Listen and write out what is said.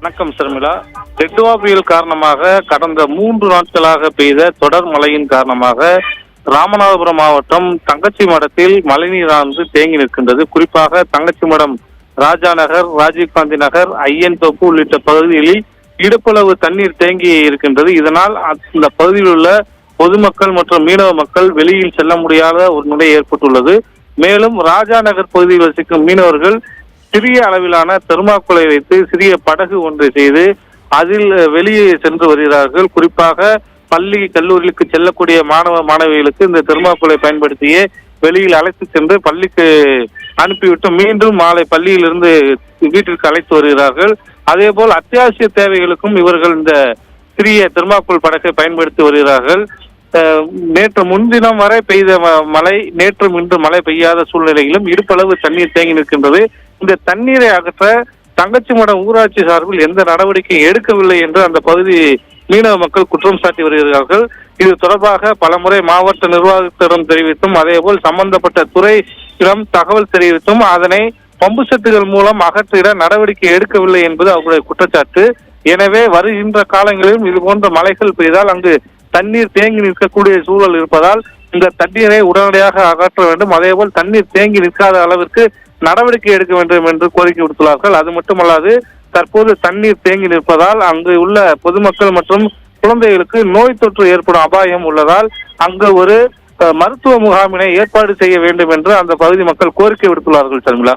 வணக்கம் சர்மிளா. டெட்வா புயல் காரணமாக கடந்த 3 நாட்களாக பெய்த தொடர் மழையின் காரணமாக ராமநாதபுரம் மாவட்டம் தங்கச்சி மடத்தில் மழைநீரானது தேங்கி நிற்கின்றது. குறிப்பாக தங்கச்சி மடம், ராஜா நகர், ராஜீவ்காந்தி நகர், ஐயன் தோப்பு உள்ளிட்ட பகுதிகளில் இடுப்பளவு தண்ணீர் தேங்கி இருக்கின்றது. இதனால் அந்த பகுதியில் உள்ள பொதுமக்கள் மற்றும் மீனவ மக்கள் வெளியில் செல்ல முடியாத ஒரு நிலை ஏற்பட்டுள்ளது. மேலும் ராஜா நகர் பகுதியில் வசிக்கும் மீனவர்கள் சிறிய அளவிலான தெர்மாக்கோலை வைத்து சிறிய படகு ஒன்றை செய்து அதில் வெளியே சென்று வருகிறார்கள். குறிப்பாக பள்ளி கல்லூரிகளுக்கு செல்லக்கூடிய மாணவ மாணவிகளுக்கு இந்த தெர்மாக்கோலை பயன்படுத்தியே வெளியில் அழைத்து சென்று பள்ளிக்கு அனுப்பிவிட்டு மீண்டும் மாலை பள்ளியிலிருந்து வீட்டிற்கு அழைத்து வருகிறார்கள். அதே போல் அத்தியாவசிய தேவைகளுக்கும் இவர்கள் இந்த சிறிய தெர்மாக்கோல் படகை பயன்படுத்தி வருகிறார்கள். நேற்று முன்தினம் வரை பெய்த மழை நேற்றும் இன்று மழை பெய்யாத சூழ்நிலையிலும் இடுப்பளவு தண்ணீர் தேங்கி நிற்கின்றது. இந்த தண்ணீரை அகற்ற தங்கச்சி மடம் ஊராட்சி சார்பில் எந்த நடவடிக்கையும் எடுக்கவில்லை என்று அந்த பகுதி மீனவ மக்கள் குற்றம் சாட்டி வருகிறார்கள். இது தொடர்பாக பலமுறை மாவட்ட நிர்வாகத்திடம் தெரிவித்தும் அதேபோல் சம்பந்தப்பட்ட துறையிடம் தகவல் தெரிவித்தும் அதனை பம்பு செட்டுகள் மூலம் அகற்றிட நடவடிக்கை எடுக்கவில்லை என்பது அவருடைய குற்றச்சாட்டு. எனவே வருகின்ற காலங்களிலும் இது போன்ற மழைகள் பெய்தால் அங்கு தண்ணீர் தேங்கி நிற்கக்கூடிய சூழல் இருப்பதால் இந்த தண்ணீரை உடனடியாக அகற்ற வேண்டும். அதேபோல் தண்ணீர் தேங்கி நிற்காத அளவிற்கு நடவடிக்கை எடுக்க வேண்டும் என்று கோரிக்கை விடுத்துள்ளார்கள். அது மட்டுமல்லாது தற்போது தண்ணீர் தேங்கி நிற்பதால் அங்கு உள்ள பொதுமக்கள் மற்றும் குழந்தைகளுக்கு நோய் தொற்று ஏற்படும் அபாயம் உள்ளதால் அங்கு ஒரு மருத்துவ முகாமினை ஏற்பாடு செய்ய வேண்டும் என்று அந்த பகுதி மக்கள் கோரிக்கை விடுத்துள்ளார்கள். சர்மிளா.